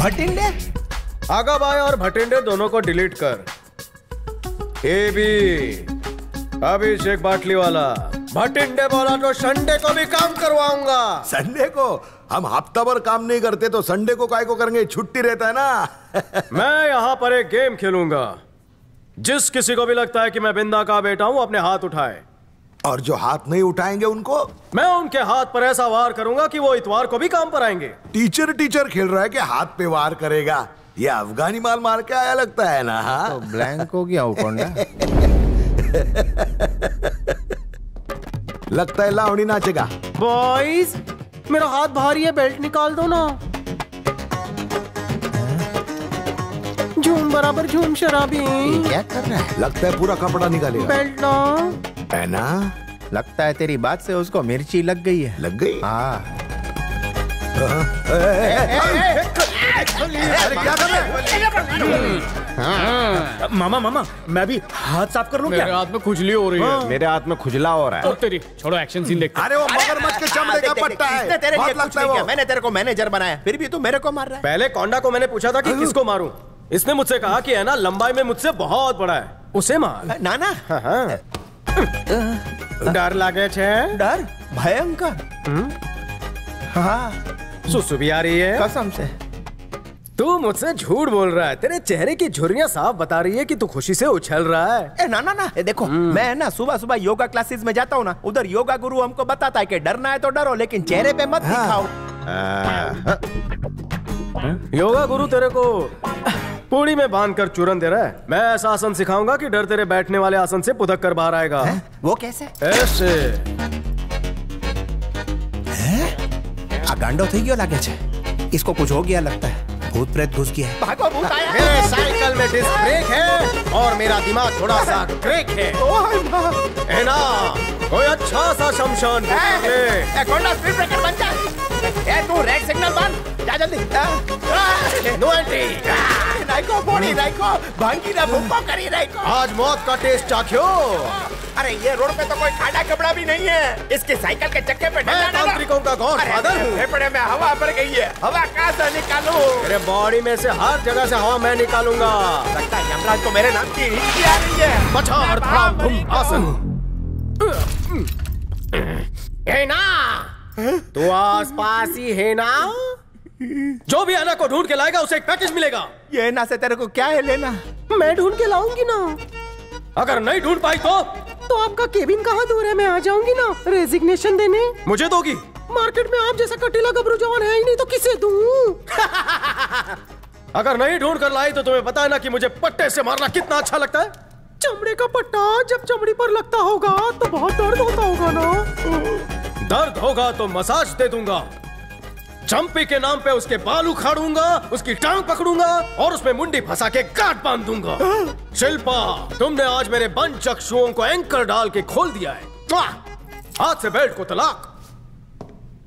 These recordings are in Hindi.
भटिंडे? आगा बाया और भटिंडे दोनों को डिलीट कर। ए बी अभिषेक बाटली वाला, भटिंडे बोला तो संडे को भी काम करवाऊंगा। संडे को? हम हफ्ता भर काम नहीं करते तो संडे को काय को करेंगे, छुट्टी रहता है ना। मैं यहाँ पर एक गेम खेलूंगा। जिस किसी को भी लगता है कि मैं बिंदा का बेटा हूँ अपने हाथ उठाए। और जो हाथ नहीं उठाएंगे उनको मैं उनके हाथ पर ऐसा वार करूंगा कि वो इतवार को भी काम पर आएंगे। टीचर खेल रहा है कि हाथ पे वार करेगा। ये अफगानी माल मार के आया लगता है ना। हाँ तो ब्लैंक हो गया उकोंडा। लगता है लावणी नाचेगा। बॉयज मेरा हाथ भारी है, बेल्ट निकाल दो ना। झूम बराबर झूम शराबी। क्या कर रहा है? लगता है पूरा कपड़ा निकालेगा। बेल्ट ना है ना? लगता है तेरी बात से उसको मिर्ची लग गई है। लग गई? हाँ। अरे क्या कर रहे हैं? मामा मैं भी हाथ साफ कर लूं क्या? मेरे हाथ में खुजली हो रही है। मेरे हाथ में खुजला हो रहा है। तेरी छोड़ो, एक्शन सीन देखते। अरे वो मगरमच्छ के चमड़े का पट्टा है। तेरे लिए बहुत कुछ लगता है नहीं वो। किया। मैंने तेरे को मैनेजर बनाया, फिर भी तू मेरे को मार रहा है। पहले कोंडा को मैंने पूछा था कि किसको मारूं। इसने मुझसे कहा कि है ना लंबाई में मुझसे बहुत बड़ा है, उसे मार। नाना डर लागे छे? डर भयंकर। हाँ सुसु भी आ रही है। कसम से। तू मुझसे झूठ बोल रहा है। तेरे चेहरे की झुर्रियां साफ बता रही है कि तू खुशी से उछल रहा है। ना देखो, मैं ना सुबह सुबह योगा क्लासेस में जाता हूँ ना, उधर योगा गुरु हमको बताता है कि डरना है तो डरो, लेकिन चेहरे पे मत दिखाओ। योगा गुरु तेरे को पूड़ी में बांधकर चूरन दे रहा है। मैं ऐसा आसन सिखाऊंगा कि डर तेरे बैठने वाले आसन से पुदक कर बाहर आएगा। वो कैसे? ऐसे। गांडो थी क्यों लागे छे? इसको कुछ हो गया लगता है, भूत प्रेत घुस गया है। भागो, भूत आया। मेरे साइकिल में डिस्क ब्रेक है और मेरा दिमाग थोड़ा सा क्रेक है। है ना? कोई अच्छा सा शमशान कोंडा स्पीड ब्रेकर बन जा। ए तू रेड सिग्नल बंद, जा जल्दी। No entry. नाइको बॉडी नाइको, भांगी ना भूखो करी नाइको। आज मौत का टेस्ट चाख्यो। अरे ये रोड पे तो कोई खाड़ा कपड़ा भी नहीं है। इसकी साइकिल के चक्के पे मैं तांत्रिकों का गॉडफादर हूँ। फेफड़े में हवा भर गई है, हवा कहाँ से निकालूं? मेरे बॉडी में से हर जगह से हवा मैं निकालूंगा। लगता है यमराज को मेरे नाम की हिचकी आ रही है। पछाड़ धड़ाम धूम आसन। है ना? तू आस पास ही है ना? जो भी आना को ढूंढ के लाएगा उसे एक पैकेज मिलेगा। ये ना से तेरे को क्या है लेना? मैं ढूंढ के लाऊंगी ना। अगर नहीं ढूंढ पाई तो आपका केबिन कहाँ दूर है? मैं आ जाऊंगी ना रेजिग्नेशन देने। मुझे दोगी? मार्केट में आप जैसा कटीला गबरू जवान है ही नहीं तो किसे दूं? अगर नहीं ढूंढ कर लाई तो तुम्हें पता है ना कि मुझे पट्टे से मारना कितना अच्छा लगता है। चमड़े का पट्टा जब चमड़ी पर लगता होगा तो बहुत दर्द होता होगा ना। दर्द होगा तो मसाज दे दूंगा। चंपी के नाम पे उसके बाल उखाड़ूंगा, उसकी टांग पकड़ूंगा और उसमें मुंडी फंसा के गांठ बांध दूंगा। शिल्पा, तुमने आज मेरे बंद चक्षुओं को एंकर डाल के खोल दिया है। हाथ से बेल्ट को तलाक।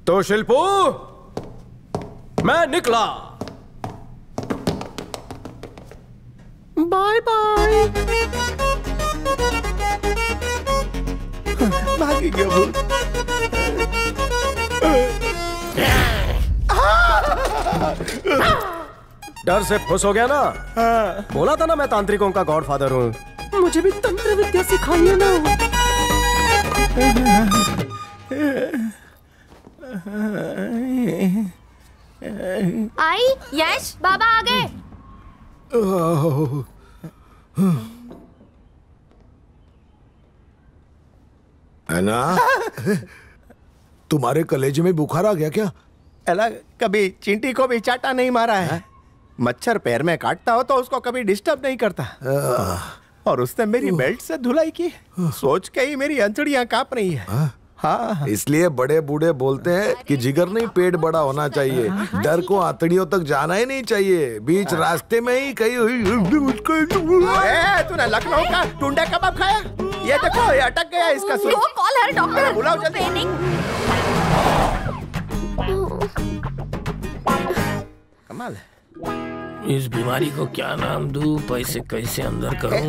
तो शिल्पू, मैं निकला। Bye bye. भागी गया भूत। डर से फुस हो गया ना? बोला था ना मैं तांत्रिकों का गॉडफादर हूँ। मुझे भी तंत्र विद्या सिखाइए ना। आई यश बाबा आ गए। है ना? तुम्हारे कलेजे में बुखार आ गया क्या? एला कभी चींटी को भी चाटा नहीं मारा है? मच्छर पैर में काटता हो तो उसको कभी डिस्टर्ब नहीं करता। और उसने मेरी बेल्ट से धुलाई की, सोच के ही मेरी अंतड़ियां कांप रही है। हाँ, इसलिए बड़े बूढ़े बोलते हैं कि जिगर नहीं पेट बड़ा होना चाहिए। डर को आंतड़ियों तक जाना ही नहीं चाहिए, बीच रास्ते में ही कहीं। तूने लखनऊ का टुंडा कबाब खाया? ये देखो, ये अटक गया इसका सुई। Call her doctor. बुलाओ जल्दी। कमाल है। इस बीमारी को क्या नाम दूं, पैसे कैसे अंदर करूं?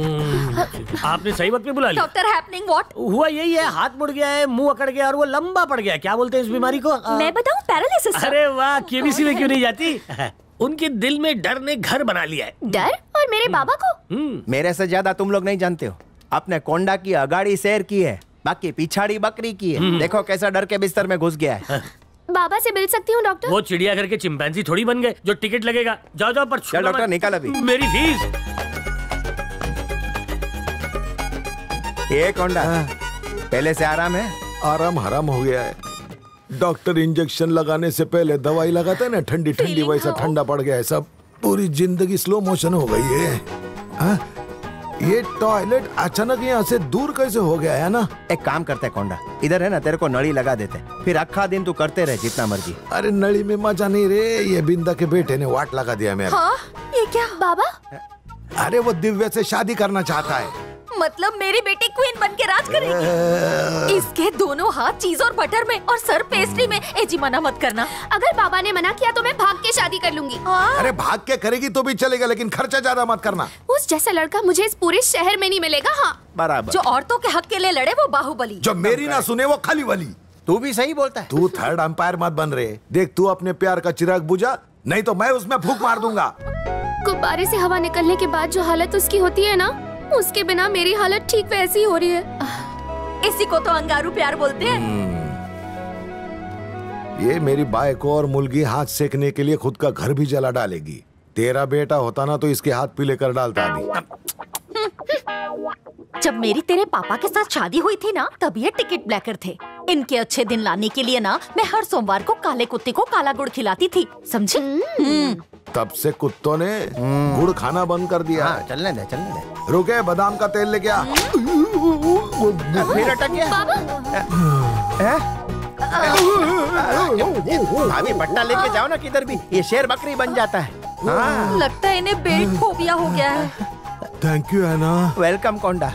आपने सही वक्त पे बुला लिया। Doctor happening what? हुआ यही है, हाथ मुड़ गया है, मुंह अकड़ गया और वो लंबा पड़ गया। क्या बोलते हैं इस बीमारी को? मैं बताऊं, पैरालिसिस। अरे वाह, केबीसी में क्यों नहीं जाती? उनके दिल में डर ने घर बना लिया है। डर? और मेरे बाबा को? मेरे से ज्यादा तुम लोग नहीं जानते हो। अपने कोंडा की अगाड़ी सैर की है, बाकी पिछाड़ी बकरी की है। देखो कैसा डर के बिस्तर में घुस गया है। बाबा से मिल सकती हूँ डॉक्टर? वो चिड़ियाघर के चिंपैंजी थोड़ी बन गए जो टिकट लगेगा। जाओ जाओ पर चल डॉक्टर निकाल अभी मेरी फीस। ये कोंडा पहले से आराम है? आराम हराम हो गया है। डॉक्टर इंजेक्शन लगाने से पहले दवाई लगाता है ना, ठंडी ठंडी, वैसा ठंडा पड़ गया है सब। पूरी जिंदगी स्लो मोशन हो गई है। हाँ? ये टॉयलेट अचानक यहाँ से दूर कैसे हो गया है ना? एक काम करते कोंडा, इधर है ना, तेरे को नली लगा देते, फिर अक्खा दिन तू करते रहे जितना मर्जी। अरे नली में मजा नहीं रे, ये बिंदा के बेटे ने वाट लगा दिया मेरा। हाँ? ये क्या बाबा? अरे वो दिव्या से शादी करना चाहता है। मतलब मेरी बेटी क्वीन बन के राज करेगी। इसके दोनों हाथ चीज और बटर में और सर पेस्ट्री में। एजी मना मत करना। अगर बाबा ने मना किया तो मैं भाग के शादी कर लूंगी। अरे भाग के करेगी तो भी चलेगा, लेकिन खर्चा ज्यादा मत करना। उस जैसा लड़का मुझे इस पूरे शहर में नहीं मिलेगा। हाँ बराबर। जो औरतों के हक के लिए लड़े वो बाहुबली, जो मेरी ना सुने वो खाली वाली। तू भी सही बोलता है। तू थर्ड अंपायर मत बन रहे। देख तू अपने प्यार का चिराग बुझा, नहीं तो मैं उसमें फूंक मार दूंगा। गुब्बारे से हवा निकलने के बाद जो हालत उसकी होती है ना, उसके बिना मेरी हालत ठीक वैसी हो रही है। इसी को तो अंगारू प्यार बोलते हैं। ये मेरी बाई को और मुलगी हाथ सेकने के लिए खुद का घर भी जला डालेगी। तेरा बेटा होता ना तो इसके हाथ पीले कर डालता नहीं। जब मेरी तेरे पापा के साथ शादी हुई थी ना, तब ये टिकट ब्लैकर थे। इनके अच्छे दिन लाने के लिए ना मैं हर सोमवार को काले कुत्ते को काला गुड़ खिलाती थी, समझे? तब से कुत्तों ने गुड़ खाना बंद कर दिया। हाँ, चलने दे। रुके, बादाम का तेल लेके आ। फिर अटक गया। भाभी पट्टा लेके जाओ ना किधर भी, ये शेर बकरी बन जाता है। हाँ। लगता है इन्हें बेल्ट फोबिया हो गया है। Thank you Ena. Welcome Konda.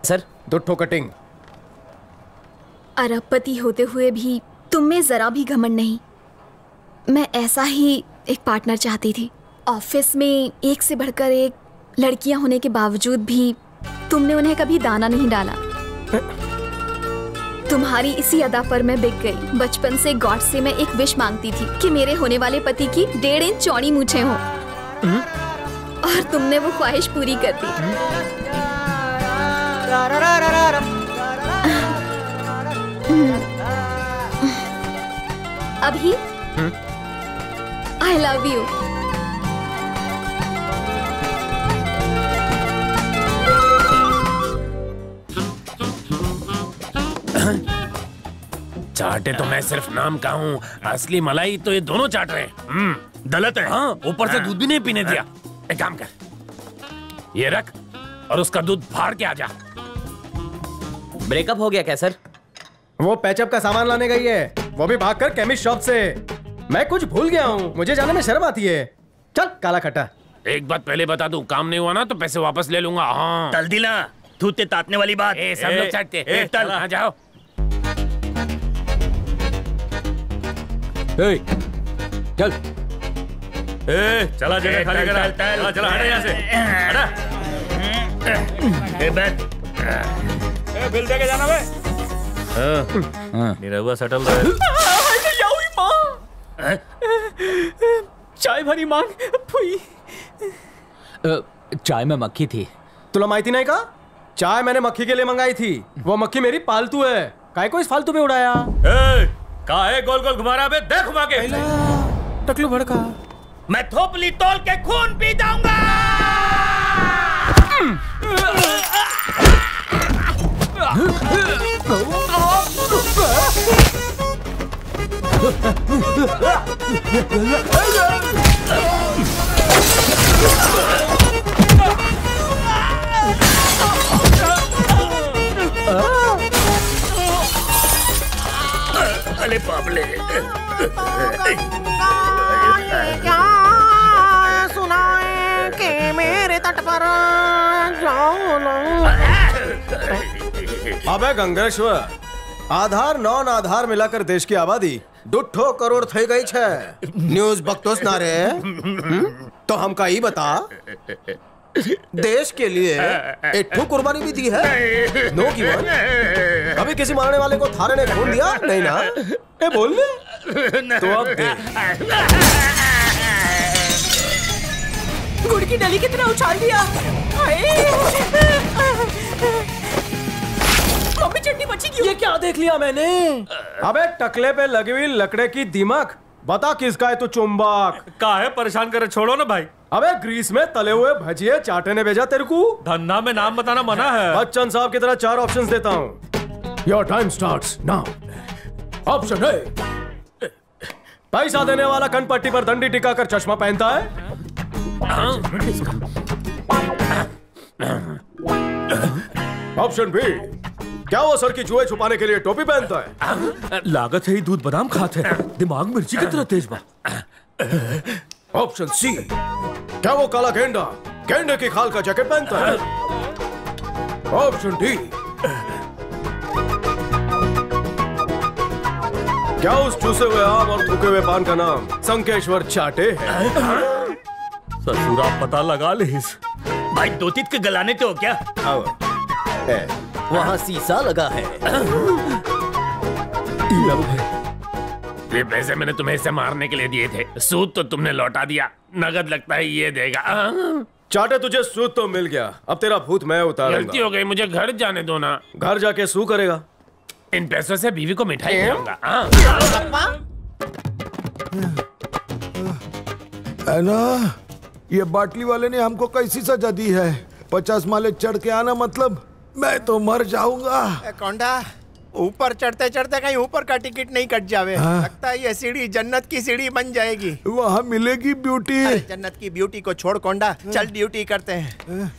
Sir 2 ठो कटिंग। अरबपति होते हुए भी तुम में जरा भी घमंड नहीं। मैं ऐसा ही एक पार्टनर चाहती थी। ऑफिस में एक से बढ़कर एक लड़कियां होने के बावजूद भी तुमने उन्हें कभी दाना नहीं डाला। तुम्हारी इसी अदा पर मैं बिक गई। बचपन से गॉड से मैं एक विश मांगती थी कि मेरे होने वाले पति की 1.5 इंच चौड़ी मूछें हो, और तुमने वो ख्वाहिश पूरी कर दी। अभी आई लव यू। चाटे तो मैं सिर्फ नाम का हूँ, असली मलाई तो ये दोनों चाट रहे हैं। गलत है। हाँ, ऊपर से दूध भी नहीं पीने दिया। एक काम कर, ये रख और उसका दूध फाड़ के आ जा। ब्रेकअप हो गया क्या सर? वो पैचअप का सामान लाने गई है, वो भी भागकर केमिस्ट शॉप से। मैं कुछ भूल गया हूँ, मुझे जाने में शर्म आती है। चल काला खट्टा। एक बात पहले बता दूं, काम नहीं हुआ ना तो पैसे वापस ले लूंगा। हाँ तल दिला, थूते तातने वाली बात। सब लोग चाटते। तल हाँ, जाओ। चल चला जगह खाली करा। चला हटा यहाँ से, हटा। बिल दे के जाना बे। मेरा हुआ सेटल रहा है। चाय भरी मांग। चाय में मक्खी थी। तुला माहिती नाही का? चाय मैंने मक्खी के लिए मंगाई थी। वो मक्खी मेरी पालतू है, काय को इस फालतू पे उड़ाया? काहे गोल गोल घुमा रहा बे? देख घुमा के। टकलू भड़का। मैं थोपली तोल के खून पी जाऊंगा। अरे बाबले, क्या सुनाए कि मेरे तट पर जाओ ना। अबे गंगेश्वर, आधार नॉन आधार मिलाकर देश की आबादी 2 करोड़ થઈ ગઈ છે। न्यूज बकतोस ना रे तो हमका ही बता, देश के लिए एक ठू कुर्बानी भी दी है। नो की वन। अभी किसी मारने वाले को थारे ने खून दिया नहीं ना? ए बोल ले। तो अब दे। गुड़ की डली की तरह उछाल दिया। मम्मी चटनी बची क्यों? ये क्या देख लिया मैंने? अबे टकले पे लगी हुई लकड़े की दीमक। बता किसका है तू चुंबक? काहे परेशान करे, छोड़ो ना भाई। अबे ग्रीस में तले हुए भजिए चाटे ने भेजा तेरे को। धंधा में नाम बताना मना है। बच्चन साहब की तरह 4 ऑप्शंस देता हूँ। Your time starts now. Option A, पैसा देने वाला कनपट्टी पर दंडी टिकाकर चश्मा पहनता है। ऑप्शन बी, क्या वो सर की जुए छुपाने के लिए टोपी पहनता है? लागत है ही दूध बादाम खाते हैं, दिमाग मिर्ची की तरह तेज बा। ऑप्शन सी, क्या वो काला गेंडे की खाल का जैकेट पहनता है? ऑप्शन डी, क्या उस चूसे हुए आम और थूके हुए पान का नाम संकेश्वर चाटे है? ससुरा पता लगा ले भाई, दो तीत के गलाने तो क्या? वहाँ शीशा लगा है। ये पैसे मैंने तुम्हें इसे मारने के लिए दिए थे, सूद तो तुमने लौटा दिया, नगद लगता है ये देगा। चाटे तुझे सूद तो मिल गया, अब तेरा भूत मैं उतारूंगा। गलती हो गई, मुझे घर जाने दो ना। घर जाके सू करेगा। इन पैसों से बीवी को मिठाई खिलाऊंगा। है ना, ये बाटली वाले ने हमको कैसी सजा दी है? 50 माले चढ़ के आना मतलब मैं तो मर जाऊंगा। कौंडा, ऊपर चढ़ते चढ़ते कहीं ऊपर का टिकट नहीं कट जावे। लगता है ये सीढ़ी जन्नत की सीढ़ी बन जाएगी। वहाँ मिलेगी ब्यूटी। जन्नत की ब्यूटी को छोड़ कौंडा, चल ड्यूटी करते हैं।